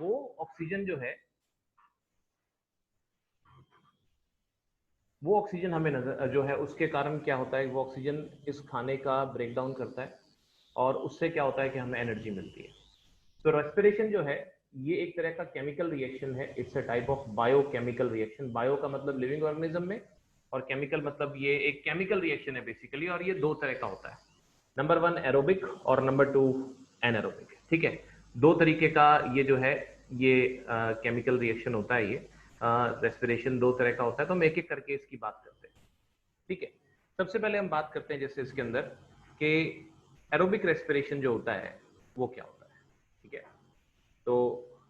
वो ऑक्सीजन हमें नजर जो है उसके कारण क्या होता है, वो ऑक्सीजन इस खाने का ब्रेक डाउन करता है और उससे क्या होता है कि हमें एनर्जी मिलती है। तो रेस्पिरेशन जो है ये एक तरह का केमिकल रिएक्शन है। It's a type of biochemical reaction. Bio का मतलब लिविंग ऑर्गेनिज्म में, और केमिकल मतलब ये एक केमिकल रिएक्शन है बेसिकली, और ये दो तरह का होता है। नंबर 1 एरोबिक और नंबर 2 एनारोबिक। ठीक है, दो तरीके का ये जो है ये केमिकल रिएक्शन होता है। ये रेस्पिरेशन दो तरह का होता है, तो हम एक एक करके इसकी बात करते हैं। ठीक है, सबसे पहले हम बात करते हैं जैसे इसके अंदर कि एरोबिक रेस्पिरेशन जो होता है वो क्या होता है। ठीक है, तो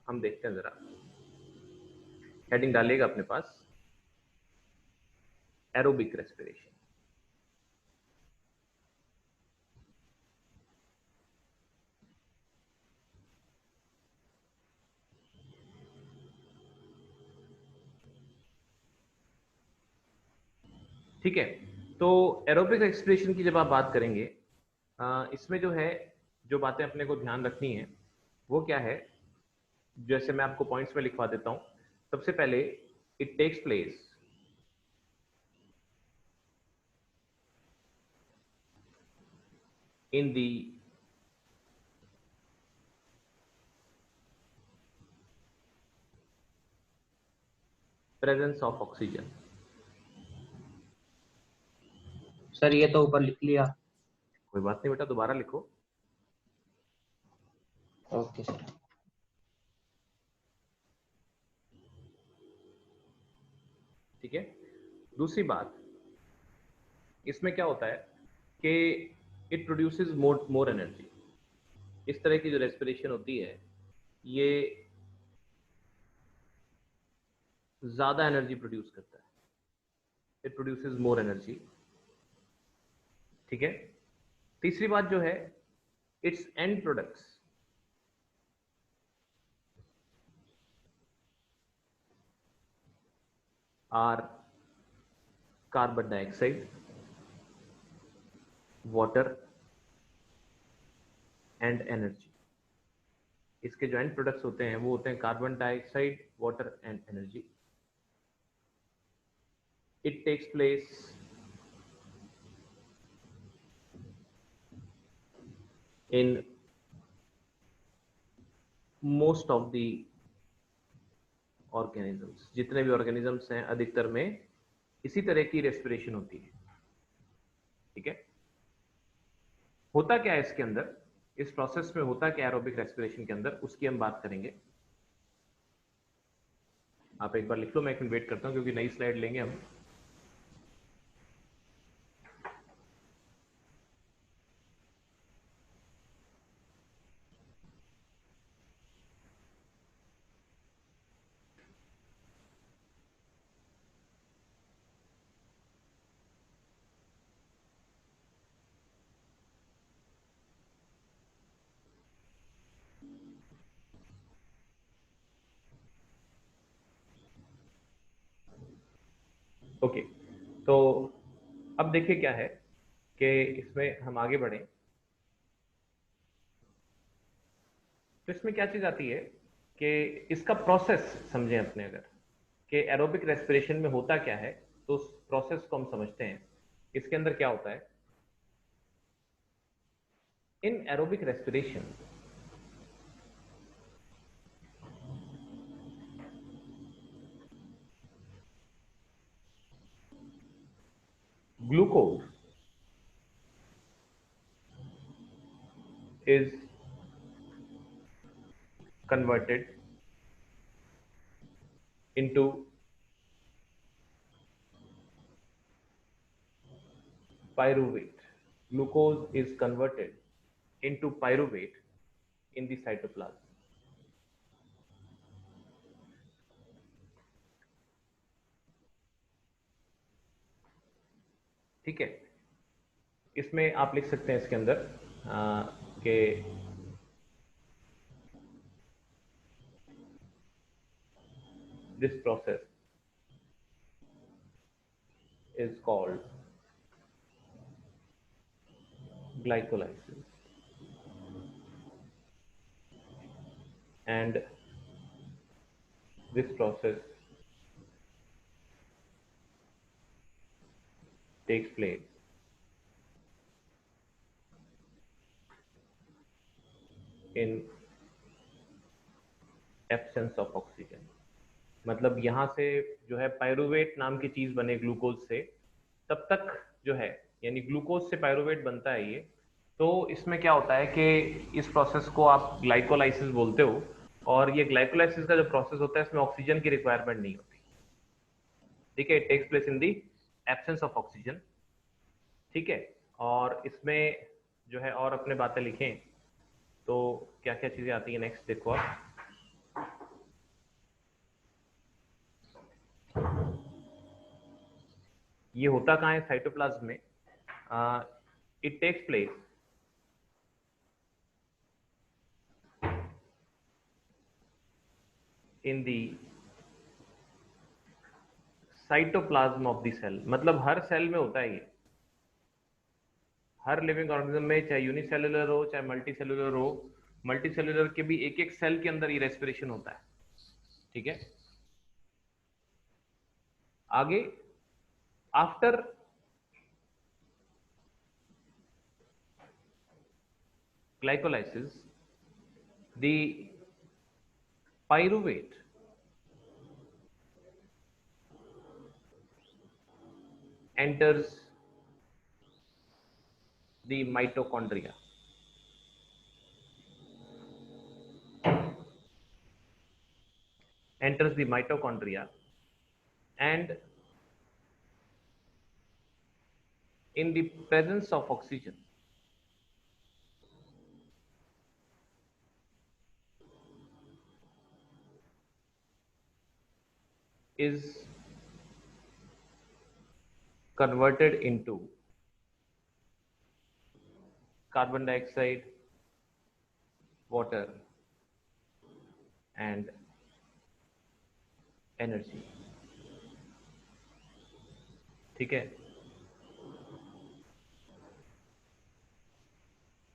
हम देखते हैं, जरा हेडिंग डालिएगा अपने पास, एरोबिक रेस्पिरेशन। ठीक है, तो एरोबिक रेस्पिरेशन की जब आप बात करेंगे, इसमें जो है जो बातें अपने को ध्यान रखनी है वो क्या है, जैसे मैं आपको पॉइंट्स में लिखवा देता हूं। सबसे पहले, it takes place in the presence of oxygen. Sir ये तो ऊपर लिख लिया। कोई बात नहीं बेटा, दोबारा लिखो। Okay sir. ठीक है, दूसरी बात, इसमें क्या होता है कि इट प्रोड्यूसेस मोर एनर्जी। इस तरह की जो रेस्पिरेशन होती है ये ज्यादा एनर्जी प्रोड्यूस करता है। It produces more energy. ठीक है, तीसरी बात जो है, its end products are carbon dioxide, water and energy. इसके जो एंड प्रोडक्ट्स होते हैं वो होते हैं carbon dioxide, water and energy. It takes place in most of the organisms. जितने भी ऑर्गेनिजम्स हैं अधिकतर में इसी तरह की रेस्पिरेशन होती है। ठीक है, होता क्या है इसके अंदर, इस प्रोसेस में होता क्या एरोबिक रेस्पिरेशन के अंदर, उसकी हम बात करेंगे। आप एक बार लिख लो, मैं एक मिनट वेट करता हूं क्योंकि नई स्लाइड लेंगे हम। ओके, तो अब देखिए क्या है कि इसमें हम आगे बढ़े तो इसमें क्या चीज आती है कि इसका प्रोसेस समझें अपने, अगर कि एरोबिक रेस्पिरेशन में होता क्या है, तो उस प्रोसेस को हम समझते हैं। इसके अंदर क्या होता है, इन aerobic respiration glucose is converted into pyruvate. Glucose is converted into pyruvate in the cytoplasm. ठीक है, इसमें आप लिख सकते हैं इसके अंदर कि this process is called glycolysis, and this process takes place in absence of oxygen। मतलब यहाँ से जो है पायरुवेट नाम की चीज बने ग्लूकोज से, तब तक जो है यानी ग्लूकोज से पायरुवेट बनता है ये। तो इसमें क्या होता है कि इस प्रोसेस को आप ग्लाइकोलाइसिस बोलते हो, और ये ग्लाइकोलाइसिस का जो प्रोसेस होता है इसमें ऑक्सीजन की रिक्वायरमेंट नहीं होती। ठीक है, it takes place in the absence of oxygen. ठीक है, और इसमें जो है और अपने बातें लिखें तो क्या क्या चीजें आती है नेक्स्ट देखो आप। ये होता कहाँ है साइटोप्लाज्म में? It takes place in the cytoplasm of the cell. मतलब हर सेल में होता है ये, हर लिविंग ऑर्गेनिज्म में, चाहे यूनिसेलुलर हो चाहे मल्टीसेलुलर हो। मल्टीसेलुलर के भी एक एक सेल के अंदर ये रेस्पिरेशन होता है। ठीक है, आगे after glycolysis the pyruvate enters the mitochondria। enters the mitochondria and in the presence of oxygen is converted into carbon dioxide, water and energy। ठीक है,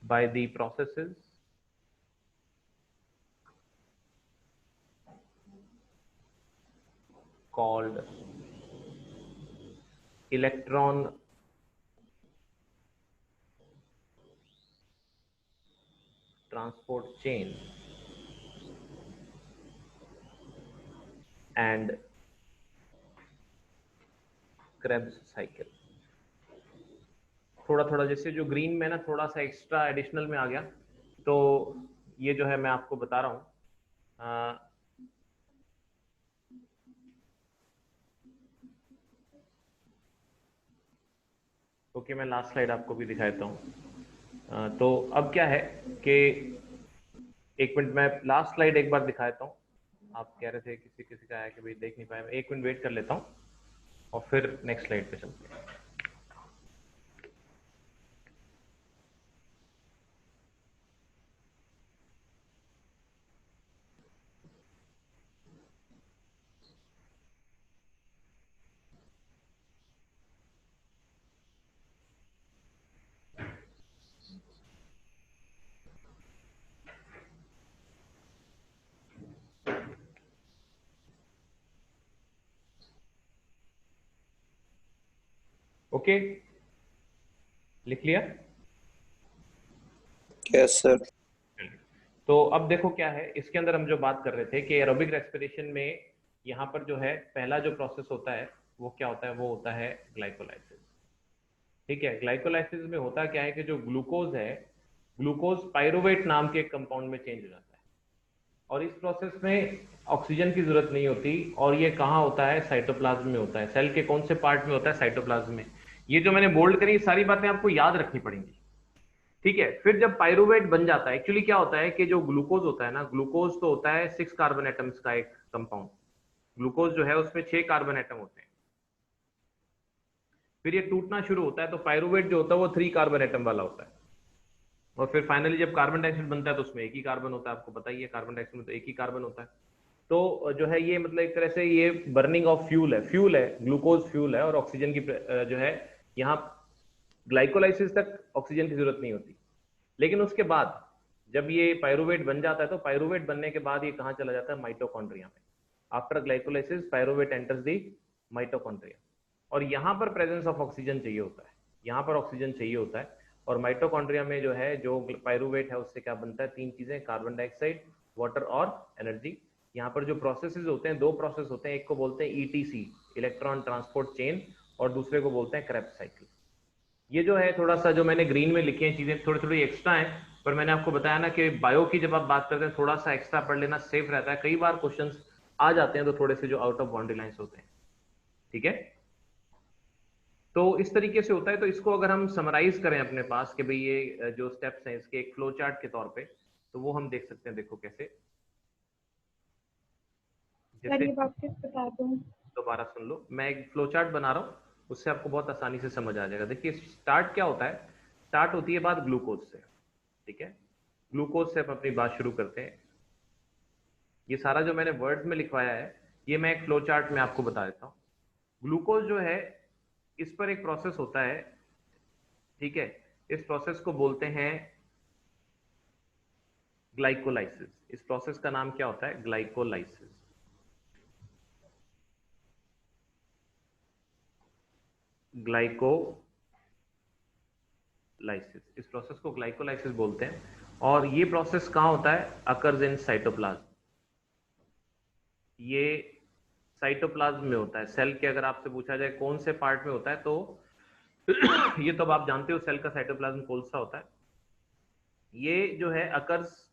by the processes called electron transport chain and Krebs cycle। थोड़ा थोड़ा जैसे जो green में ना थोड़ा सा एक्स्ट्रा एडिशनल में आ गया, तो ये जो है मैं आपको बता रहा हूँ। ओके, मैं लास्ट स्लाइड आपको भी दिखा देता हूँ। तो अब क्या है कि एक मिनट, मैं लास्ट स्लाइड एक बार दिखा देता हूँ। आप कह रहे थे किसी किसी का है कि भाई देख नहीं पाया, मैं एक मिनट वेट कर लेता हूँ और फिर नेक्स्ट स्लाइड पे चलते हैं। ओके, लिख लिया? Yes sir. तो अब देखो क्या है, इसके अंदर हम जो बात कर रहे थे कि एरोबिक रेस्पिरेशन में यहाँ पर जो है पहला जो प्रोसेस होता है वो क्या होता है, वो होता है ग्लाइकोलाइसिस। ठीक है, ग्लाइकोलाइसिस में होता क्या है कि जो ग्लूकोज है, ग्लूकोज पायरुवेट नाम के एक कंपाउंड में चेंज हो जाता है, और इस प्रोसेस में ऑक्सीजन की जरूरत नहीं होती। और ये कहाँ होता है? साइटोप्लाज्म में होता है। सेल के कौन से पार्ट में होता है? साइटोप्लाज्म में। ये जो मैंने बोल्ड करी सारी बातें आपको याद रखनी पड़ेंगी। ठीक है, फिर जब पायरुवेट बन जाता है, एक्चुअली क्या होता है कि जो ग्लूकोज होता है ना, ग्लूकोज तो होता है 6 कार्बन एटम्स का एक कंपाउंड। ग्लूकोज जो है उसमें 6 कार्बन एटम होते हैं। फिर ये टूटना शुरू होता है तो पायरुवेट जो होता है वो 3 कार्बन एटम वाला होता है। और फिर फाइनली जब कार्बन डाइऑक्साइड बनता है तो उसमें एक ही कार्बन होता है। आपको पता ही है कार्बन डाइऑक्साइड में तो एक ही कार्बन होता है। तो जो है ये मतलब एक तरह से ये बर्निंग ऑफ फ्यूल है, ग्लूकोज फ्यूल है, और ऑक्सीजन की जो है यहाँ ग्लाइकोलाइसिस तक ऑक्सीजन की जरूरत नहीं होती। लेकिन उसके बाद जब ये पायरुवेट बन जाता है तो पायरुवेट बनने के बाद ये कहाँ चला जाता है? माइटोकॉन्ड्रिया में। After glycolysis pyruvate enters the mitochondria, और यहाँ पर प्रेजेंस ऑफ ऑक्सीजन चाहिए होता है, यहाँ पर ऑक्सीजन चाहिए होता है। और माइटोकॉन्ड्रिया में जो है जो पायरुवेट है उससे क्या बनता है, तीन चीजें, कार्बन डाइऑक्साइड, वाटर और एनर्जी। यहाँ पर जो प्रोसेसेस होते हैं, दो प्रोसेस होते हैं, एक को बोलते हैं ईटीसी, इलेक्ट्रॉन ट्रांसपोर्ट चेन, और दूसरे को बोलते हैं क्रेब्स साइकिल। ये जो है थोड़ा सा जो मैंने ग्रीन में लिखी हैं चीजें थोड़ी थोड़ी एक्स्ट्रा हैं, पर मैंने आपको बताया ना कि बायो की जब आप बात करते हैं थोड़ा सा एक्स्ट्रा पढ़ लेना सेफ रहता है, कई बार क्वेश्चंस आ जाते हैं तो थोड़े से जो आउट ऑफ बाउंड्री लाइंस होते हैं, ठीक है। तो इस तरीके से होता है। तो इसको अगर हम समराइज करें अपने पास कि भाई ये जो स्टेप्स हैं इसके एक फ्लो चार्ट के तौर पे, तो वो हम देख सकते हैं। देखो कैसे, जैसे ये वापस बता दो। दोबारा सुन लो, मैं एक फ्लो चार्ट बना रहा हूँ, उससे आपको बहुत आसानी से समझ आ जाएगा। देखिए स्टार्ट क्या होता है, स्टार्ट होती है बात ग्लूकोज से, ठीक है। ग्लूकोज से हम अपनी बात शुरू करते हैं। ये सारा जो मैंने वर्ड में लिखवाया है ये मैं एक फ्लो चार्ट में आपको बता देता हूँ। ग्लूकोज जो है इस पर एक प्रोसेस होता है, ठीक है। इस प्रोसेस को बोलते हैं ग्लाइकोलाइसिस। इस प्रोसेस का नाम क्या होता है, ग्लाइकोलाइसिस। ग्लाइकोलाइसिस, इस प्रोसेस को ग्लाइकोलाइसिस बोलते हैं। और ये प्रोसेस कहाँ होता है, अकर्स इन साइटोप्लाज्म। ये साइटोप्लाज्म में होता है। सेल के अगर आपसे पूछा जाए कौन से पार्ट में होता है, तो ये तो अब आप जानते हो सेल का साइटोप्लाज्म कौन सा होता है। ये जो है occurs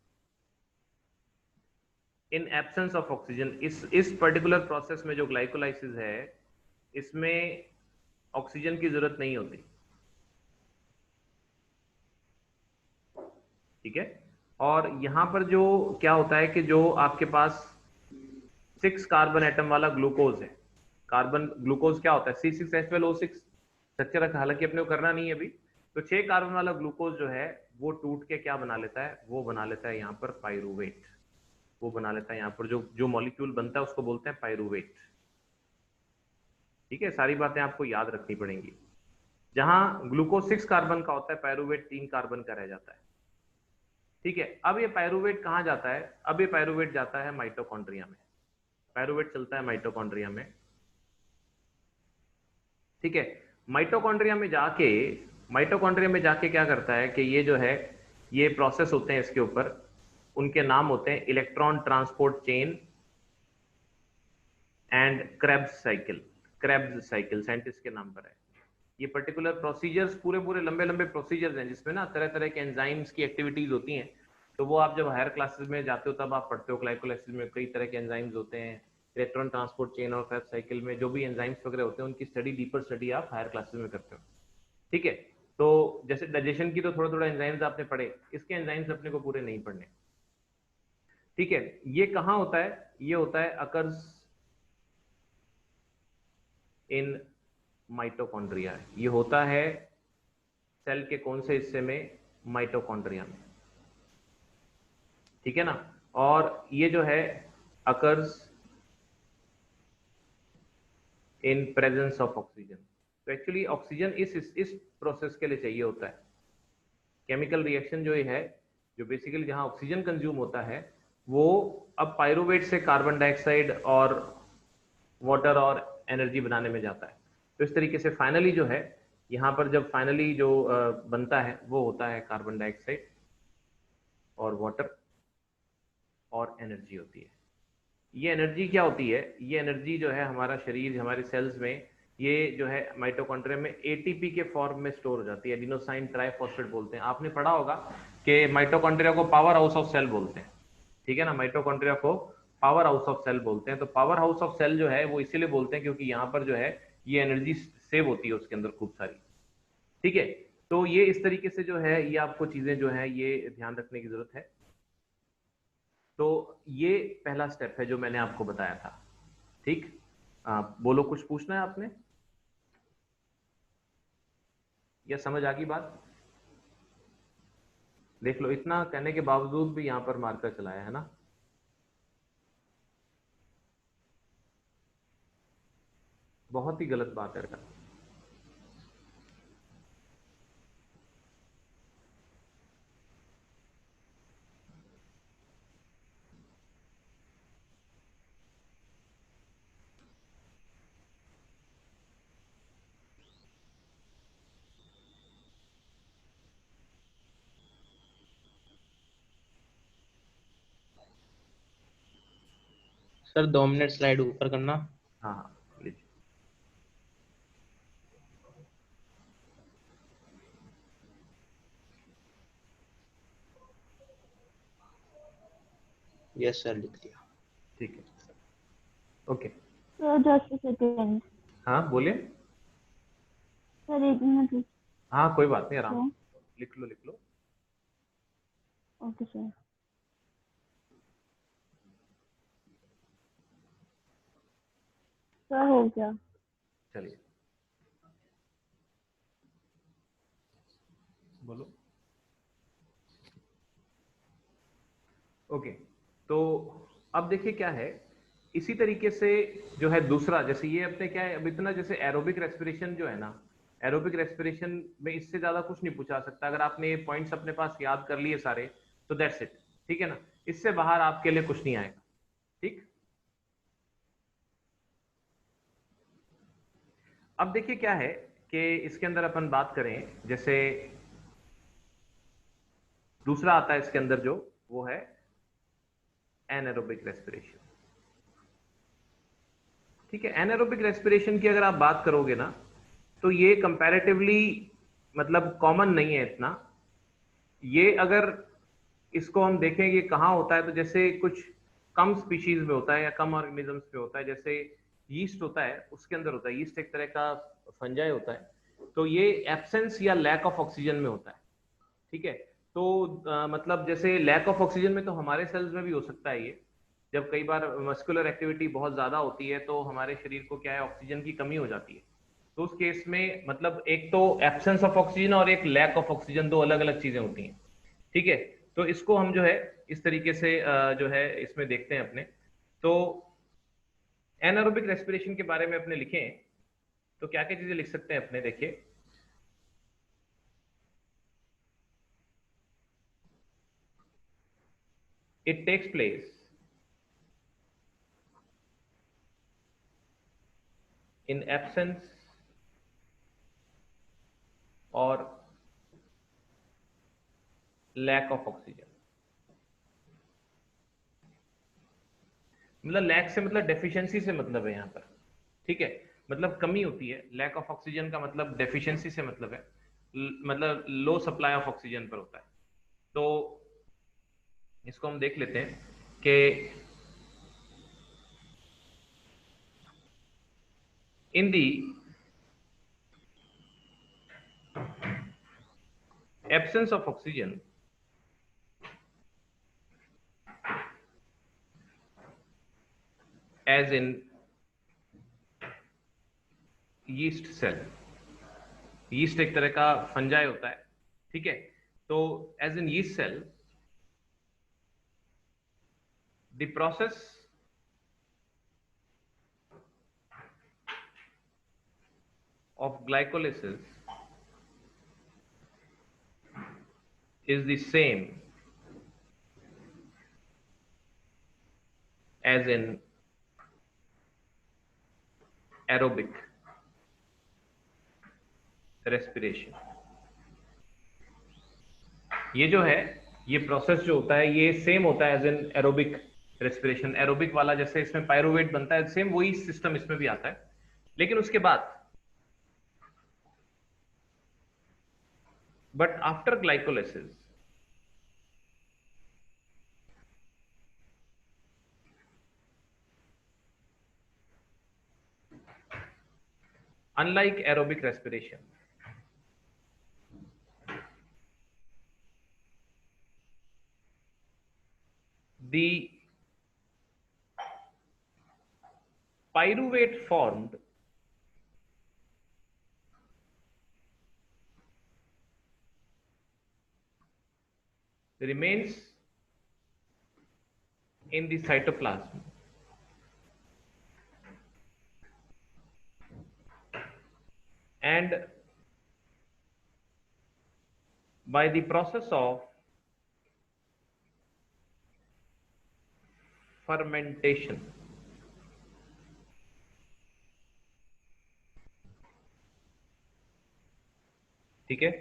in absence of oxygen. इस पर्टिकुलर प्रोसेस में जो ग्लाइकोलाइसिस है इसमें ऑक्सीजन की जरूरत नहीं होती, ठीक है। और यहां पर जो क्या होता है कि जो आपके पास 6 कार्बन एटम वाला ग्लूकोज है, कार्बन ग्लूकोज क्या होता है, C6H12O6 स्ट्रक्चर, हालांकि अपने को करना नहीं है अभी। तो 6 कार्बन वाला ग्लूकोज जो है वो टूट के क्या बना लेता है, वो बना लेता है यहाँ पर पायरुवेट। वो बना लेता है यहाँ पर जो जो मॉलिक्यूल बनता है उसको बोलते हैं पायरुवेट, ठीक है। सारी बातें आपको याद रखनी पड़ेंगी। जहां ग्लूकोज 6 कार्बन का होता है, पायरुवेट 3 कार्बन का रह जाता है, ठीक है। अब ये पायरुवेट कहां जाता है, अब ये पायरुवेट जाता है माइटोकॉन्ड्रिया में। पायरुवेट चलता है माइटोकॉन्ड्रिया में, ठीक है। माइटोकॉन्ड्रिया में जाके क्या करता है कि ये जो है ये प्रोसेस होते हैं इसके ऊपर, उनके नाम होते हैं electron transport chain and Krebs cycle. Krebs cycle scientist के नाम पर है। ये पर्टिकुलर प्रोसीजर्स पूरे पूरे लंबे लंबे प्रोसीजर्स हैं जिसमें ना तरह तरह के एंजाइम्स की एक्टिविटीज होती हैं। तो वो आप जब हायर क्लासेस में जाते हो तब आप पढ़ते हो, ग्लाइकोलाइसिस में कई तरह के एंजाइम्स होते हैं, इलेक्ट्रॉन ट्रांसपोर्ट चेन और क्रेब्स साइकिल में जो भी एंजाइम्स वगैरह होते हैं उनकी स्टडी, डीपर स्टडी आप हायर क्लासेस में करते हो, ठीक है। तो जैसे डाइजेशन की तो थोड़ा थोड़ा एंजाइम्स आपने पढ़े, इसके एंजाइम्स अपने को पूरे नहीं पढ़ने, ठीक है। ये कहाँ होता है, ये होता है अकर्स इन माइटोकॉन्ड्रिया। ये होता है सेल के कौन से हिस्से में, माइटोकॉन्ड्रिया में, ठीक है ना। और ये जो है occurs in presence of oxygen. तो एक्चुअली ऑक्सीजन इस प्रोसेस के लिए चाहिए होता है। केमिकल रिएक्शन जो ये है, जो बेसिकली जहां ऑक्सीजन कंज्यूम होता है, वो अब पायरुवेट से कार्बन डाइऑक्साइड और वाटर और एनर्जी बनाने में जाता है। तो इस तरीके से फाइनली जो है यहाँ पर जब फाइनली जो बनता है वो होता है कार्बन डाइऑक्साइड और वाटर और एनर्जी होती है। ये एनर्जी क्या होती है, ये एनर्जी जो है हमारा शरीर, हमारे सेल्स में, ये जो है माइटोकॉन्ड्रिया में एटीपी के फॉर्म में स्टोर हो जाती है। एडिनोसाइन ट्राइफॉस्फेट बोलते हैं। आपने पढ़ा होगा कि माइटोकॉन्ड्रिया को पावर हाउस ऑफ सेल बोलते हैं, ठीक है ना। माइटोकॉन्ड्रिया को पावर हाउस ऑफ सेल बोलते हैं। तो पावर हाउस ऑफ सेल जो है वो इसीलिए बोलते हैं क्योंकि यहाँ पर जो है ये एनर्जी सेव होती है उसके अंदर खूब सारी, ठीक है। तो ये इस तरीके से जो है ये आपको चीजें जो है ये ध्यान रखने की जरूरत है। तो ये पहला स्टेप है जो मैंने आपको बताया था, ठीक। बोलो, कुछ पूछना है आपने या समझ आ गई बात। देख लो, इतना कहने के बावजूद भी यहां पर मार्कर चलाया है ना। बहुत ही गलत बात है। सर 2 मिनट स्लाइड ऊपर करना। हाँ हाँ लीजिए। यस सर, लिख दिया। ठीक है ओके। Sir just second. हाँ बोलिए। Sir 1 minute. हाँ कोई बात नहीं, आराम तो से लिख लो लिख लो। Okay sir. सर हो गया। चलिए बोलो। ओके तो अब देखिए क्या है, इसी तरीके से जो है दूसरा, जैसे ये अपने क्या है अब इतना, जैसे एरोबिक रेस्पिरेशन जो है ना, एरोबिक रेस्पिरेशन में इससे ज्यादा कुछ नहीं पूछा सकता। अगर आपने ये पॉइंट्स अपने पास याद कर लिए सारे तो दैट्स इट, ठीक है ना। इससे बाहर आपके लिए कुछ नहीं आएगा, ठीक। अब देखिए क्या है कि इसके अंदर अपन बात करें, जैसे दूसरा आता है इसके अंदर जो, वो है एनारोबिक रेस्पिरेशन। ठीक है, एनारोबिक रेस्पिरेशन की अगर आप बात करोगे ना, तो ये कंपैरेटिवली मतलब कॉमन नहीं है इतना। ये अगर इसको हम देखेंगे कहाँ होता है, तो जैसे कुछ कम स्पीशीज में होता है या कम ऑर्गेनिजम्स पे होता है। जैसे यीस्ट होता है, उसके अंदर होता है। यीस्ट एक तरह का फंजाई होता है, तो ये एब्सेंस या लैक ऑफ ऑक्सीजन में होता है, ठीक है। तो मतलब जैसे लैक ऑफ ऑक्सीजन में तो हमारे सेल्स में भी हो सकता है ये। जब कई बार मस्कुलर एक्टिविटी बहुत ज्यादा होती है तो हमारे शरीर को क्या है, ऑक्सीजन की कमी हो जाती है। तो उस केस में मतलब एक तो एब्सेंस ऑफ ऑक्सीजन और एक लैक ऑफ ऑक्सीजन, दो अलग अलग चीजें होती हैं, ठीक है। तो इसको हम जो है इस तरीके से जो है इसमें देखते हैं अपने। तो एनारोबिक रेस्पिरेशन के बारे में अपने लिखें तो क्या क्या चीजें लिख सकते हैं अपने, देखिए। It takes place in absence or lack of oxygen। मतलब लैक से मतलब डेफिशिएंसी से मतलब है यहाँ पर, ठीक है। मतलब कमी होती है। लैक ऑफ ऑक्सीजन का मतलब डेफिशिएंसी से मतलब है, मतलब लो सप्लाई ऑफ ऑक्सीजन पर होता है। तो इसको हम देख लेते हैं कि in the absence of oxygen, as in yeast cell. Yeast एक तरह का फंजाई होता है, ठीक है। तो as in yeast cell, the process of glycolysis is the same as in aerobic respiration। ये जो है, ये प्रोसेस जो होता है ये सेम होता है as in aerobic respiration. Aerobic वाला जैसे इसमें पायरुवेट बनता है, सेम वही सिस्टम इसमें भी आता है। लेकिन उसके बाद but after glycolysis, unlike aerobic respiration, the pyruvate formed remains in the cytoplasm and by the process of fermentation, ठीक है,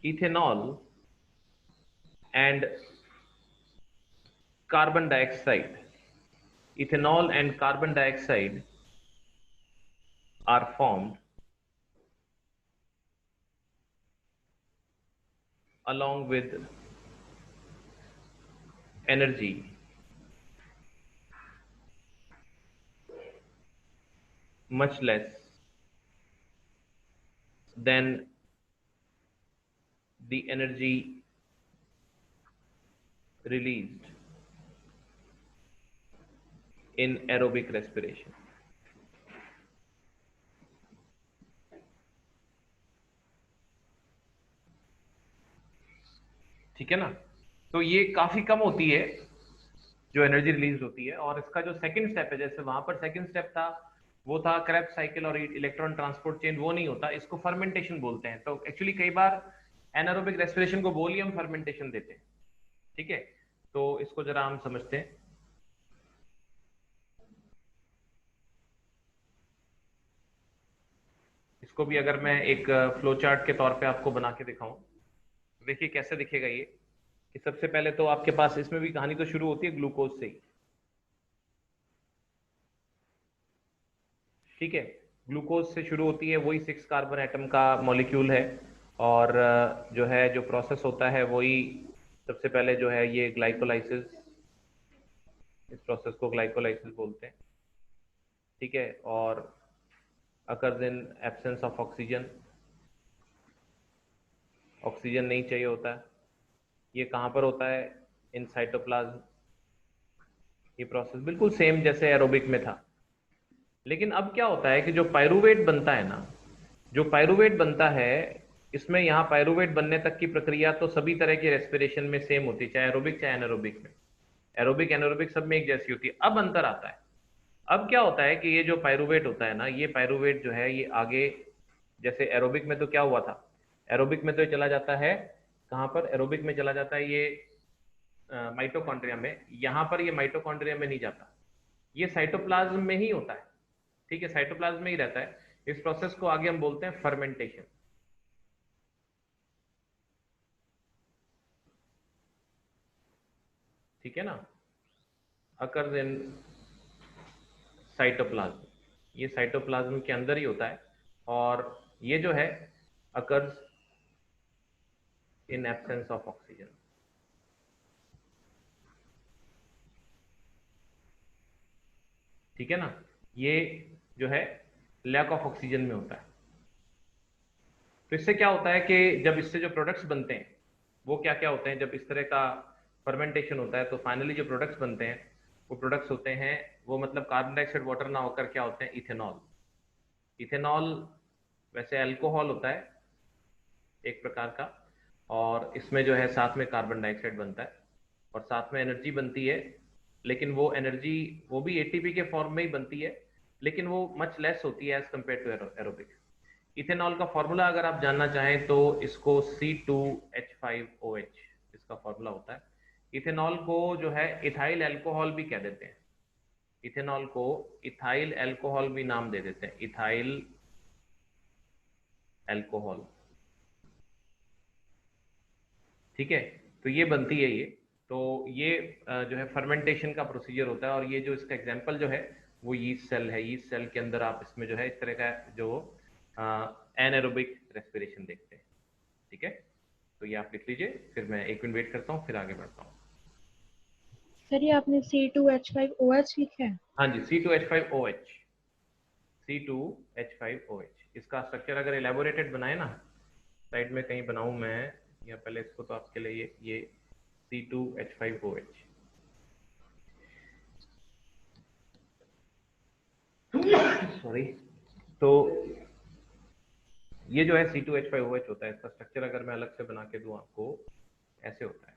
ethanol and carbon dioxide. Ethanol and carbon dioxide are formed along with energy much less than the energy released in aerobic respiration. ठीक है ना? तो ये काफी कम होती है जो एनर्जी रिलीज होती है। और इसका जो सेकंड स्टेप है, जैसे वहां पर सेकंड स्टेप था वो था क्रेब्स साइकिल और इलेक्ट्रॉन ट्रांसपोर्ट चेन, वो नहीं होता, इसको फर्मेंटेशन बोलते हैं। तो एक्चुअली कई बार एनारोबिक रेस्पिरेशन को बोल ही हम फर्मेंटेशन देते हैं। ठीक है, तो इसको जरा हम समझते हैं। इसको भी अगर मैं एक फ्लो चार्ट के तौर पे आपको बना के दिखाऊं, देखिए कैसे दिखेगा ये। कि सबसे पहले तो आपके पास इसमें भी कहानी तो शुरू होती है ग्लूकोज से ही। ठीक है, ग्लूकोज से शुरू होती है, वही 6 कार्बन एटम का मॉलिक्यूल है। और जो है जो प्रोसेस होता है वही सबसे पहले जो है ये ग्लाइकोलाइसिस, इस प्रोसेस को ग्लाइकोलाइसिस बोलते हैं। ठीक है, और occurs in absence of oxygen, oxygen नहीं चाहिए होता है। ये कहाँ पर होता है? In cytoplasm. ये प्रोसेस बिल्कुल सेम जैसे एरोबिक में था। लेकिन अब क्या होता है कि जो पायरुवेट बनता है ना, जो पायरुवेट बनता है, इसमें यहाँ पायरुवेट बनने तक की प्रक्रिया तो सभी तरह की रेस्पिरेशन में सेम होती है, चाहे एरोबिक चाहे एनारोबिक में। एरोबिक एनारोबिक सब में एक जैसी होती है। अब अंतर आता है। अब क्या होता है कि ये जो पायरुवेट होता है ना, ये पायरुवेट जो है ये आगे, जैसे एरोबिक में तो क्या हुआ था, एरोबिक में तो ये चला जाता है कहाँ पर? एरोबिक में चला जाता है ये माइटोकॉन्ड्रिया में। यहाँ पर ये माइटोकॉन्ड्रिया में नहीं जाता, ये साइटोप्लाज्म में ही होता है। ठीक है, साइटोप्लाज्म में ही रहता है। इस प्रोसेस को आगे हम बोलते हैं फर्मेंटेशन। ठीक है ना? अकर्स इन साइटोप्लाज्म, ये साइटोप्लाज्म के अंदर ही होता है। और ये जो है occurs in absence of oxygen. ठीक है ना? ये जो है लैक ऑफ ऑक्सीजन में होता है। तो इससे क्या होता है कि जब इससे जो प्रोडक्ट्स बनते हैं वो क्या क्या होते हैं, जब इस तरह का फर्मेंटेशन होता है तो फाइनली जो प्रोडक्ट्स बनते हैं वो प्रोडक्ट्स होते हैं, वो मतलब कार्बन डाइऑक्साइड वाटर ना होकर क्या होते हैं? इथेनॉल। इथेनॉल वैसे अल्कोहल होता है एक प्रकार का, और इसमें जो है साथ में कार्बन डाइऑक्साइड बनता है और साथ में एनर्जी बनती है। लेकिन वो एनर्जी वो भी एटीपी के फॉर्म में ही बनती है, लेकिन वो मच लेस होती है as compare to aerobic. Ethanol का फॉर्मूला अगर आप जानना चाहें तो इसको C2H5OH इसका फॉर्मूला होता है। इथेनॉल को जो है इथाइल अल्कोहल भी कह देते हैं, इथेनॉल को इथाइल अल्कोहल भी नाम दे देते हैं, इथाइल अल्कोहल। ठीक है, तो ये बनती है ये। तो ये जो है फर्मेंटेशन का प्रोसीजर होता है। और ये जो इसका एग्जांपल जो है वो यीस्ट सेल है। यीस्ट सेल के अंदर आप इसमें जो है इस तरह का जो एनारोबिक रेस्पिरेशन देखते हैं। ठीक है, तो ये आप लिख लीजिए, फिर मैं एक मिनट वेट करता हूँ, फिर आगे बढ़ता हूँ। सर ये आपने C2H5OH लिखा है? हाँ जी, C2H5OH, C2H5OH। इसका स्ट्रक्चर अगर एलेबोरेटेड बनाए ना, साइड में कहीं बनाऊं मैं, या पहले इसको तो आपके लिए ये C2H5OH। सॉरी। तो ये जो है C2H5OH होता है, इसका स्ट्रक्चर अगर मैं अलग से बना के दूं आपको, ऐसे होता है।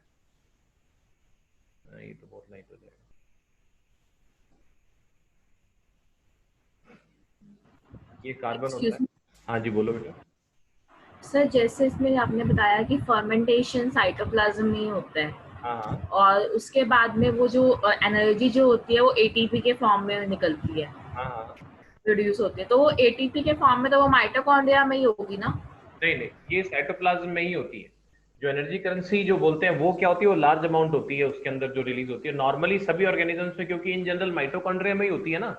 ये तो बहुत लाइट हो जाएगा। ये कार्बन होता है। हाँ जी, बोलो बेटा। सर जैसे इसमें आपने बताया कि फर्मेंटेशन साइटोप्लाज्म में ही होता है, हाँ, और उसके बाद में वो जो एनर्जी जो होती है वो एटीपी के फॉर्म में निकलती है, हाँ, प्रोड्यूस होती है। तो वो एटीपी के फॉर्म में तो वो माइटोकॉन्ड्रिया में ही होगी ना? नहीं नहीं, ये साइटोप्लाज्म में ही होती है। जो एनर्जी करेंसी जो बोलते हैं वो क्या होती है, वो लार्ज अमाउंट होती है उसके अंदर जो रिलीज होती है नॉर्मली सभी ऑर्गेनिजम्स में, क्योंकि इन जनरल माइटोकॉन्ड्रिया में ही होती है ना,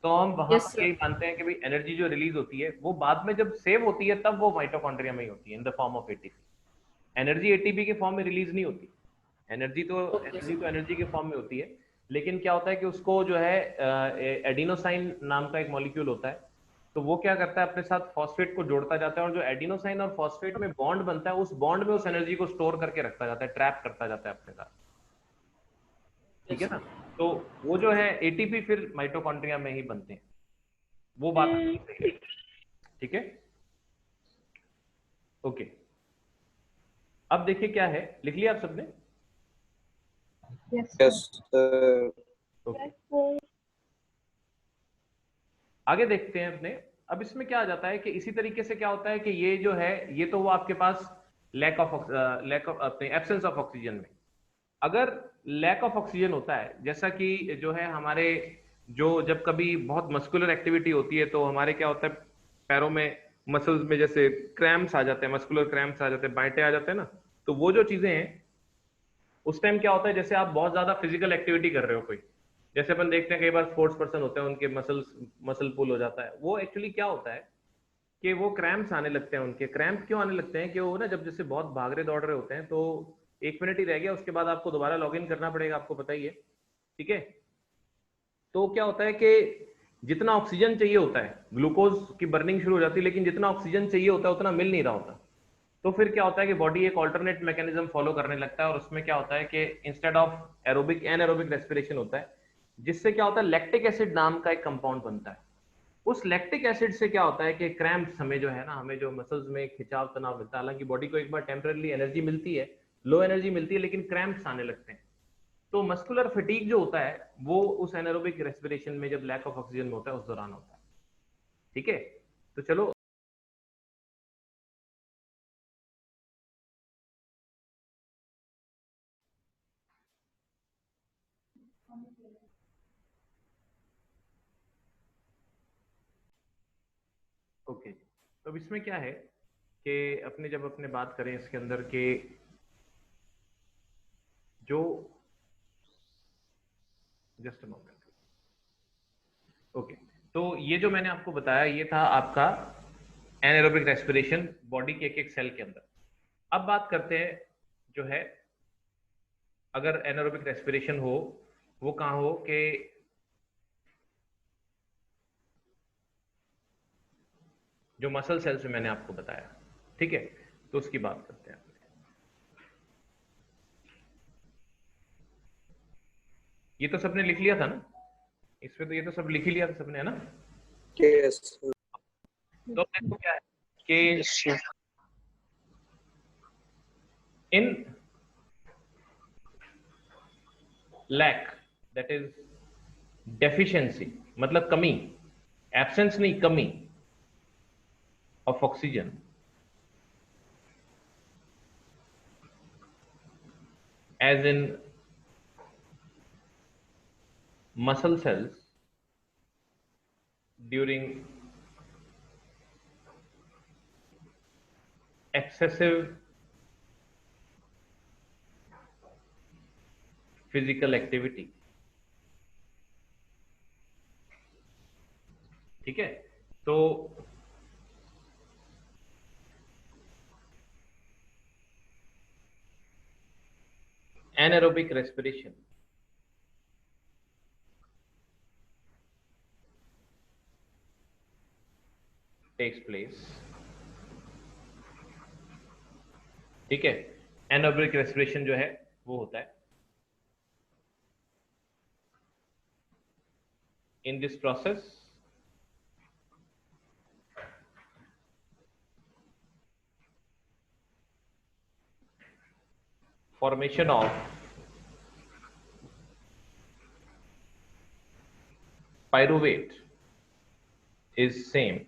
तो हम वहां यस पर यही मानते हैं कि भाई एनर्जी जो रिलीज होती है वो बाद में जब सेव होती है तब वो माइटोकॉन्ड्रिया में ही होती है in the form of ATP. Energy ATP के फॉर्म में रिलीज नहीं होती। एनर्जी तो एनर्जी के फॉर्म में होती है, लेकिन क्या होता है कि उसको जो है एडिनोसाइन नाम का एक मॉलिक्यूल होता है, तो वो क्या करता है अपने साथ फॉस्फेट को जोड़ता जाता है, और जो एडिनोसाइन और फॉस्फेट में बॉन्ड बनता है उस बॉन्ड में उस एनर्जी को स्टोर करके रखता जाता है, ट्रैप करता जाता है अपने साथ। ठीक है ना? तो वो जो है एटीपी फिर माइटोकॉन्ड्रिया में ही बनते हैं, वो बात सही है। ठीक है, ओके। अब देखिए क्या है, लिख लिया आप सबने? यस ओके, आगे देखते हैं अपने। अब इसमें क्या आ जाता है कि इसी तरीके से क्या होता है कि ये जो है ये तो वो आपके पास लैक ऑफ अपने एब्सेंस ऑफ ऑक्सीजन में, अगर लैक ऑफ ऑक्सीजन होता है, जैसा कि जो है हमारे जो जब कभी बहुत मस्कुलर एक्टिविटी होती है तो हमारे क्या होता है पैरों में मसल्स में जैसे क्रैम्प्स आ जाते हैं, मस्कुलर क्रैम्प्स आ जाते हैं, बांटे आ जाते हैं ना, तो वो जो चीजें हैं उस टाइम क्या होता है, जैसे आप बहुत ज्यादा फिजिकल एक्टिविटी कर रहे हो कोई, जैसे अपन देखते हैं कई बार स्पोर्ट्स पर्सन होते हैं उनके मसल पुल हो जाता है, वो एक्चुअली क्या होता है कि वो क्रैम्प्स आने लगते हैं। उनके क्रैम्प क्यों आने लगते हैं कि वो ना जब जैसे बहुत भाग रहे दौड़ रहे होते हैं, तो 1 मिनट ही रह गया उसके बाद आपको दोबारा लॉग इन करना पड़ेगा, आपको पता ही है। ठीक है, तो क्या होता है कि जितना ऑक्सीजन चाहिए होता है ग्लूकोज की बर्निंग शुरू हो जाती है, लेकिन जितना ऑक्सीजन चाहिए होता है उतना मिल नहीं रहा होता, तो फिर क्या होता है कि बॉडी एक ऑल्टरनेट मैकेनिज्म फॉलो करने लगता है, और उसमें क्या होता है कि instead of aerobic anaerobic respiration होता है, जिससे क्या होता है लैक्टिक एसिड नाम का एक कंपाउंड बनता है। उस लैक्टिक एसिड से क्या होता है कि क्रैम्प्स हमें जो है ना, हमें जो मसल्स में खिंचाव तनाव मिलता है, हालांकि बॉडी को एक बार टेम्पररी एनर्जी मिलती है, लो एनर्जी मिलती है, लेकिन क्रैम्प्स आने लगते हैं। तो मस्कुलर फटीग जो होता है वो उस एनारोबिक रेस्पिरेशन में जब लैक ऑफ ऑक्सीजन में होता है उस दौरान होता है। ठीक है, तो चलो ओके। तो अब इसमें क्या है कि अपने जब अपने बात करें इसके अंदर के जो जस्ट मोमेंट, ओके, तो ये जो मैंने आपको बताया ये था आपका एनारोबिक रेस्पिरेशन बॉडी के एक एक सेल के अंदर। अब बात करते हैं जो है अगर एनारोबिक रेस्पिरेशन हो वो कहाँ हो कि जो मसल सेल्स में मैंने आपको बताया। ठीक है, तो उसकी बात करते हैं। ये तो सबने लिख लिया था ना इसमें, तो ये तो सब लिख ही लिया था सबने, है ना? यस तो देखो क्या है कि इन लैक दैट इज डेफिशिएंसी, मतलब कमी, एब्सेंस नहीं कमी of oxygen, as in muscle cells during excessive physical activity। ठीक है, तो anaerobic respiration takes place। ठीक है, anaerobic respiration जो है वो होता है in this process formation of pyruvate is same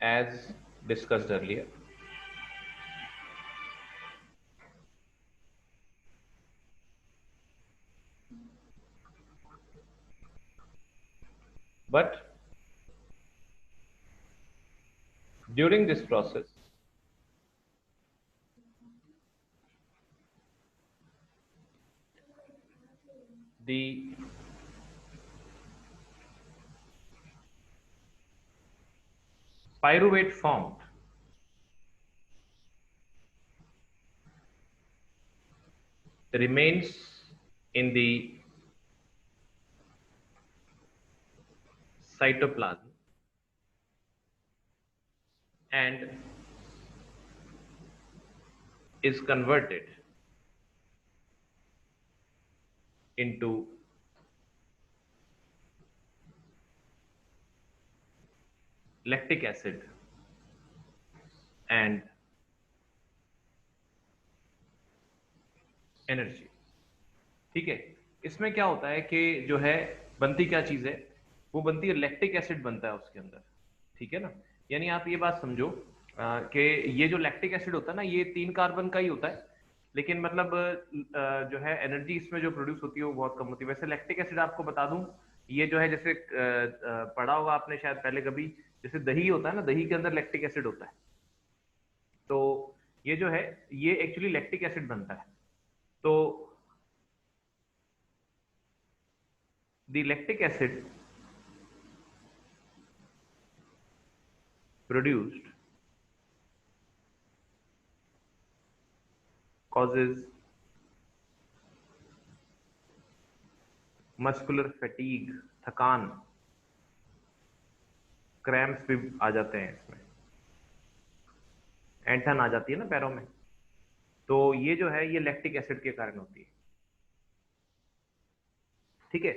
as discussed earlier, but during this process the pyruvate formed remains in the cytoplasm and is converted into lactic acid and energy. ठीक है, इसमें क्या होता है कि जो है बनती क्या चीज है, वो बनती है लैक्टिक एसिड बनता है उसके अंदर। ठीक है ना, यानी आप ये बात समझो कि ये जो लैक्टिक एसिड होता है ना, ये 3 कार्बन का ही होता है, लेकिन मतलब जो है एनर्जी इसमें जो प्रोड्यूस होती है वो बहुत कम होती है। वैसे लैक्टिक एसिड आपको बता दूं, ये जो है जैसे पढ़ा होगा आपने शायद पहले कभी, जैसे दही होता है ना, दही के अंदर लैक्टिक एसिड होता है, तो ये जो है ये एक्चुअली लैक्टिक एसिड बनता है। तो the lactic acid produced causes muscular fatigue, थकान, क्रैम्प्स भी आ जाते हैं इसमें, ऐंठन आ जाती है ना पैरों में, तो ये जो है ये लैक्टिक एसिड के कारण होती है। ठीक है,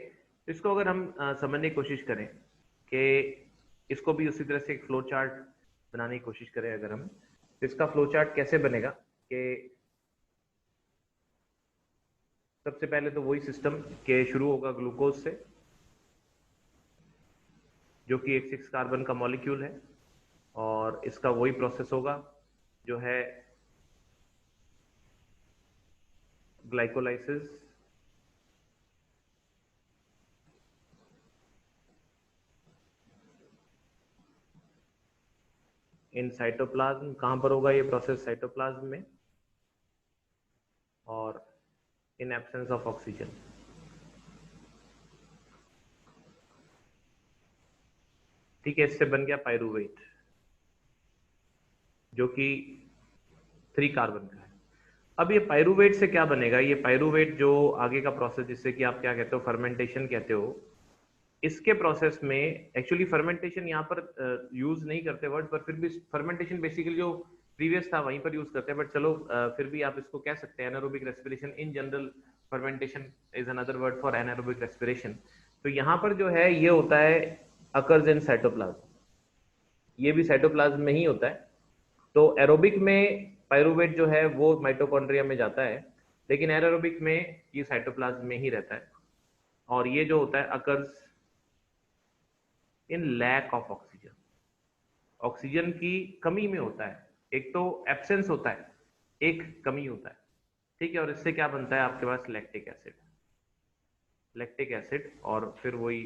इसको अगर हम समझने की कोशिश करें कि इसको भी उसी तरह से एक फ्लो चार्ट बनाने की कोशिश करें अगर हम, तो इसका फ्लो चार्ट कैसे बनेगा कि सबसे पहले तो वही सिस्टम के शुरू होगा ग्लूकोज से, जो कि एक 6 कार्बन का मॉलिक्यूल है, और इसका वही प्रोसेस होगा जो है ग्लाइकोलाइसिस, इन साइटोप्लाज्म। कहां पर होगा ये प्रोसेस? साइटोप्लाज्म में, और इन एब्सेंस ऑफ ऑक्सीजन। ठीक है, इससे बन गया पायरूवेट, जो कि 3 कार्बन का है। अब ये पायरूवेट से क्या बनेगा? ये पायरूवेट जो आगे का प्रोसेस, जिससे कि आप क्या कहते हो, फर्मेंटेशन कहते हो, इसके प्रोसेस में एक्चुअली फर्मेंटेशन यहाँ पर यूज नहीं करते वर्ड, पर फिर भी फर्मेंटेशन बेसिकली जो प्रीवियस था वहीं पर यूज करते हैं, बट चलो फिर भी आप इसको कह सकते हैं anaerobic respiration. In general fermentation is another word for anaerobic respiration. तो यहाँ पर जो है ये होता है अकर्स इन साइटोप्लाज्म, ये भी साइटोप्लाज्म में ही होता है। तो एरोबिक में पायरूवेट जो है वो माइटोकॉन्ड्रिया में जाता है, लेकिन एनारोबिक में ये साइटोप्लाज्म में ही रहता है, और ये जो होता है occurs in lack of oxygen, oxygen की कमी में होता है। एक तो एब्सेंस होता है, एक कमी होता है। ठीक है, और इससे क्या बनता है आपके पास? लैक्टिक एसिड, लैक्टिक एसिड, और फिर वही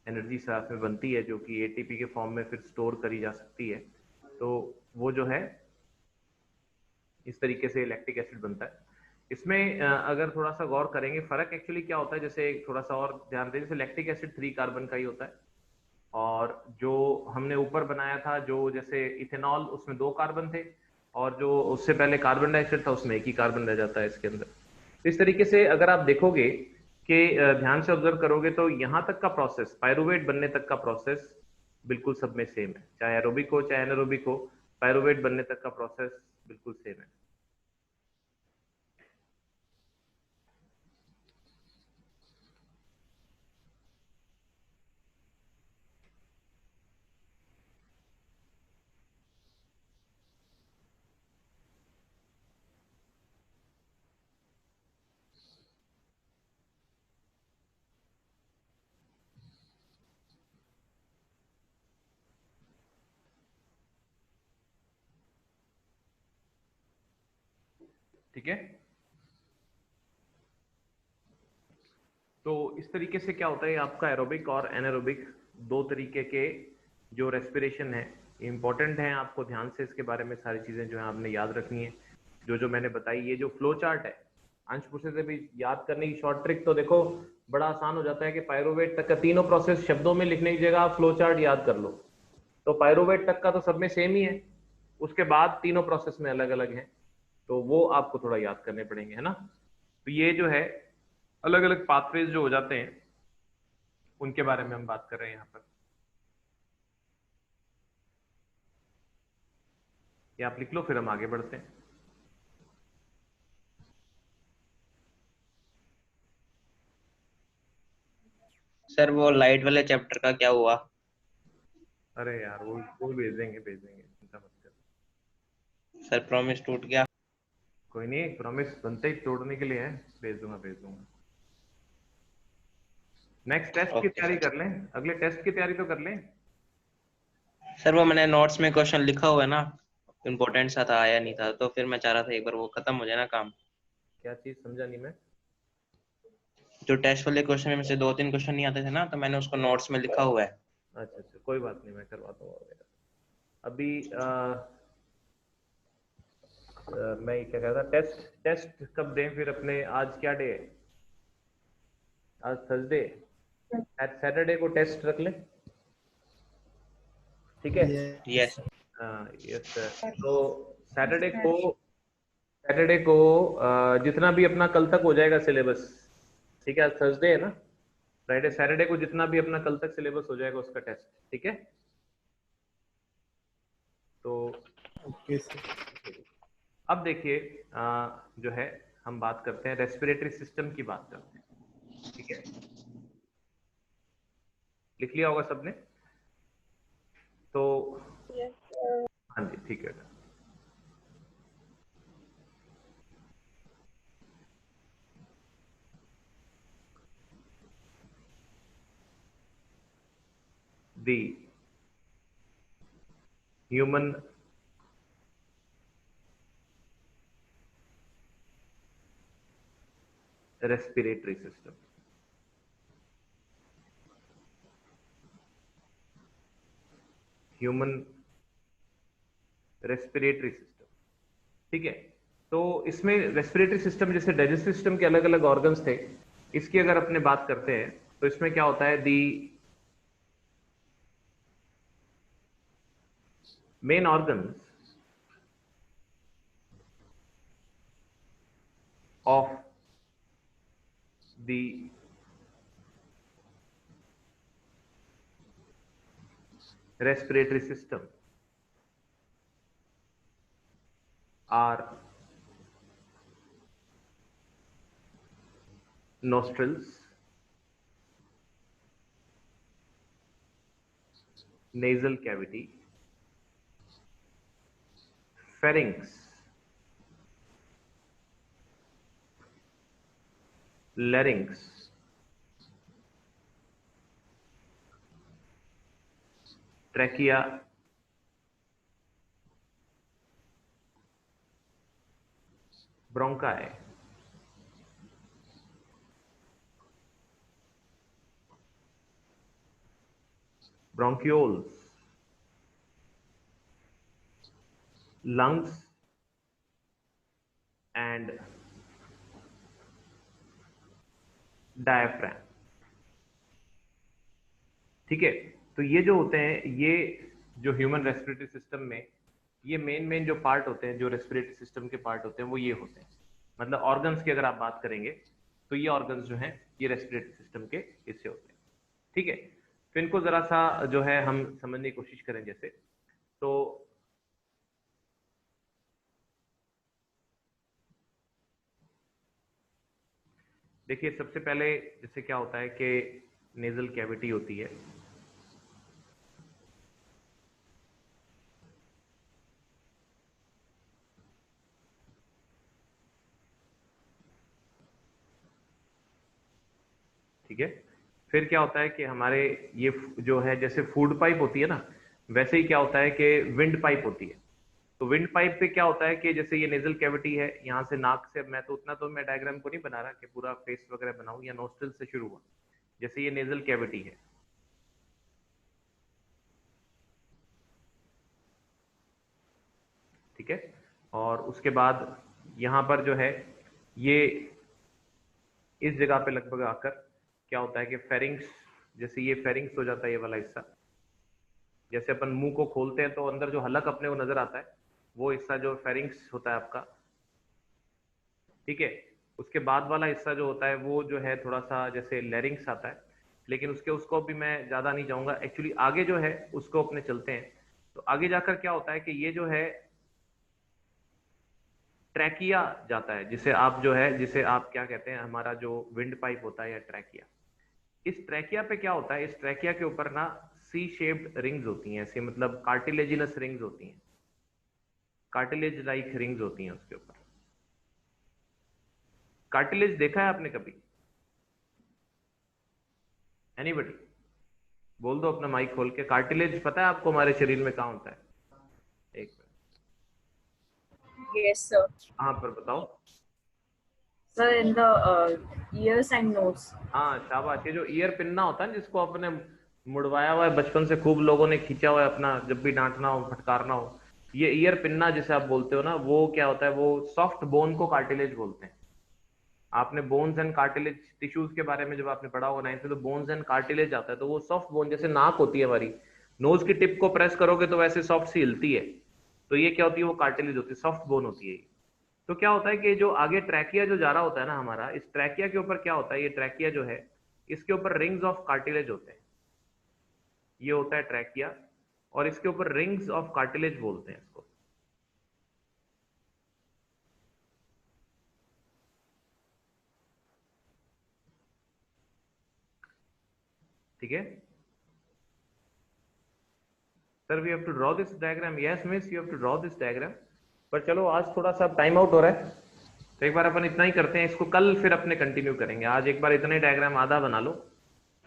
एनर्जी साथ में बनती है जो कि एटीपी के फॉर्म में फिर स्टोर करी जा सकती है। तो वो जो है इस तरीके से लैक्टिक एसिड बनता है। इसमें अगर थोड़ा सा गौर करेंगे, फर्क एक्चुअली क्या होता है, जैसे थोड़ा सा और ध्यान दें, जैसे लैक्टिक एसिड 3 कार्बन का ही होता है, और जो हमने ऊपर बनाया था जो जैसे इथेनॉल, उसमें 2 कार्बन थे, और जो उससे पहले कार्बन डाइऑक्साइड था उसमें 1 ही कार्बन रह जाता है इसके अंदर। इस तरीके से अगर आप देखोगे कि ध्यान से ऑब्जर्व करोगे, तो यहाँ तक का प्रोसेस, पायरूवेट बनने तक का प्रोसेस बिल्कुल सब में सेम है, चाहे एरोबिक हो चाहे एनारोबिक हो, पायरूवेट बनने तक का प्रोसेस बिल्कुल सेम है। ठीक है, तो इस तरीके से क्या होता है, आपका एरोबिक और एनारोबिक 2 तरीके के जो रेस्पिरेशन है इंपॉर्टेंट है, आपको ध्यान से इसके बारे में सारी चीजें जो है आपने याद रखनी है। जो जो मैंने बताई, ये जो फ्लो चार्ट है अंश पूछे थे भी याद करने की शॉर्ट ट्रिक, तो देखो बड़ा आसान हो जाता है कि पायरोवेट तक का तीनों प्रोसेस शब्दों में लिखने की जगह आप फ्लो चार्ट याद कर लो। तो पायरोवेट तक का तो सब में सेम ही है, उसके बाद तीनों प्रोसेस में अलग अलग हैं, तो वो आपको थोड़ा याद करने पड़ेंगे, है ना। तो ये जो है अलग अलग पाथवेज जो हो जाते हैं उनके बारे में हम बात कर रहे हैं यहाँ पर। ये आप लिख लो, फिर हम आगे बढ़ते हैं। सर वो लाइट वाले चैप्टर का क्या हुआ? अरे यार वो भेजेंगे चिंता मत कर। सर प्रॉमिस टूट गया। कोई नहीं, प्रॉमिस बनते ही तोड़ने के लिए है, भेज दूंगा। नेक्स्ट टेस्ट की ओके तैयारी सर। कर लें, अगले टेस्ट की तैयारी तो कर लें। सर वो मैंने नोट्स में क्वेश्चन लिखा हुआ है ना, इम्पोर्टेंट सा था, आया नहीं था, तो फिर मैं चाह रहा था एक बार वो खत्म हो जाए ना काम। क्या चीज समझा नहीं मैं। जो टेस्ट वाले क्वेश्चन में से 2-3 क्वेश्चन नहीं आते थे ना, तो मैंने उसको नोट्स में लिखा हुआ है। अच्छा, कोई बात नहीं, मैं करवाता हूँ। अभी मैं क्या कह रहा था, टेस्ट कब दें फिर अपने, आज क्या डे है, आज थर्सडे, आज सैटरडे को टेस्ट रख लें, ठीक है। यस। Yes sir. तो सैटरडे को जितना भी अपना कल तक हो जाएगा सिलेबस, ठीक है, आज थर्सडे है ना, फ्राइडे सैटरडे को जितना भी अपना कल तक सिलेबस हो जाएगा उसका टेस्ट, ठीक है। तो ओके सर। अब देखिए जो है हम बात करते हैं रेस्पिरेटरी सिस्टम की बात करते हैं, ठीक है। लिख लिया होगा सबने, तो हाँ जी ठीक है। The human respiratory system, human respiratory system, ठीक है। तो इसमें रेस्पिरेटरी सिस्टम जैसे डाइजेस्टिव सिस्टम के अलग अलग ऑर्गन्स थे, इसकी अगर अपने बात करते हैं तो इसमें क्या होता है, the main organs of the respiratory system are nostrils, nasal cavity, pharynx, larynx, trachea, bronchi, bronchioles, lungs and diaphragm, ठीक है। तो ये जो होते हैं, ये जो ह्यूमन रेस्पिरेटरी सिस्टम में ये मेन जो पार्ट होते हैं, जो रेस्पिरेटरी सिस्टम के पार्ट होते हैं वो ये होते हैं, मतलब ऑर्गन्स की अगर आप बात करेंगे तो ये ऑर्गन्स जो हैं ये रेस्पिरेटरी सिस्टम के हिस्से होते हैं, ठीक है। तो इनको जरा सा जो है हम समझने की कोशिश करें, जैसे तो देखिए सबसे पहले जैसे क्या होता है कि नेजल कैविटी होती है, ठीक है। फिर क्या होता है कि हमारे ये जो है जैसे फूड पाइप होती है ना, वैसे ही क्या होता है कि विंड पाइप होती है। तो विंड पाइप पे क्या होता है कि जैसे ये नेजल कैविटी है, यहाँ से नाक से, मैं तो उतना तो मैं डायग्राम को नहीं बना रहा कि पूरा फेस वगैरह बनाऊं, या नोस्ट्रल से शुरू हुआ, जैसे ये नेजल कैविटी है, ठीक है। और उसके बाद यहाँ पर जो है ये इस जगह पे लगभग आकर क्या होता है कि फेरिंग्स, जैसे ये फेरिंग्स हो जाता है ये वाला हिस्सा, जैसे अपन मुंह को खोलते हैं तो अंदर जो हलक अपने को नजर आता है वो हिस्सा जो फेरिंग्स होता है आपका, ठीक है। उसके बाद वाला हिस्सा जो होता है वो जो है थोड़ा सा जैसे लैरिंग्स आता है, लेकिन उसको भी मैं ज्यादा नहीं जाऊंगा। एक्चुअली आगे जो है उसको अपने चलते हैं, तो आगे जाकर क्या होता है कि ये जो है ट्रैकिया जाता है, जिसे आप क्या कहते हैं, हमारा जो विंड पाइप होता है या ट्रैकिया। इस ट्रैकिया पे क्या होता है, इस ट्रैकिया के ऊपर ना सी शेप्ड रिंग्स होती हैं, ऐसे मतलब कार्टिलेजिनस रिंग्स होती हैं, कार्टिलेज लाइक रिंग्स होती हैं उसके ऊपर। कार्टिलेज देखा है आपने कभी? एनीबडी? बोल दो अपना माइक खोल के, कार्टिलेज पता है आपको हमारे शरीर में कहाँ होता है? एक Yes, sir. कहाँ पर बताओ? Sir, in the ears and nose. हाँ शाबाश, ये जो ईयर पिन्ना होता है जिसको अपने मुड़वाया हुआ है बचपन से, खूब लोगों ने खींचा हुआ है अपना, जब भी डांटना हो फटकारना हो, ये ईयर पिन्ना जिसे आप बोलते हो ना, वो क्या होता है, वो सॉफ्ट बोन को कार्टिलेज बोलते हैं। आपने बोन्स एंड कार्टिलेज टिश्यूज के बारे में जब आपने पढ़ा होगा 9th में, तो बोन्स एंड कार्टिलेज आता है, तो वो सॉफ्ट बोन, जैसे नाक होती है हमारी, नोज की टिप को प्रेस करोगे तो वैसे सॉफ्ट सी हिलती है, तो ये क्या होती है, वो कार्टिलेज होती है, सॉफ्ट बोन होती है। तो क्या होता है कि जो आगे ट्रैकिया जो जा रहा होता है ना हमारा, इस ट्रैकिया के ऊपर क्या होता है, ये ट्रैकिया जो है इसके ऊपर रिंग्स ऑफ कार्टिलेज होते हैं, ये होता है ट्रैकिया, और इसके ऊपर रिंग्स ऑफ कार्टिलेज बोलते हैं इसको। ठीक है sir, we have to draw this diagram. Yes miss, you have to draw this diagram. पर चलो आज थोड़ा सा टाइम आउट हो रहा है, तो एक बार अपन इतना ही करते हैं, इसको कल फिर अपने कंटिन्यू करेंगे। आज एक बार इतने डायग्राम आधा बना लो,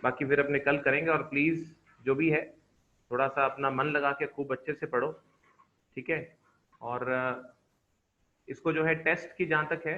बाकी फिर अपने कल करेंगे। और प्लीज जो भी है थोड़ा सा अपना मन लगा के खूब अच्छे से पढ़ो, ठीक है। और इसको जो है टेस्ट की जहां तक है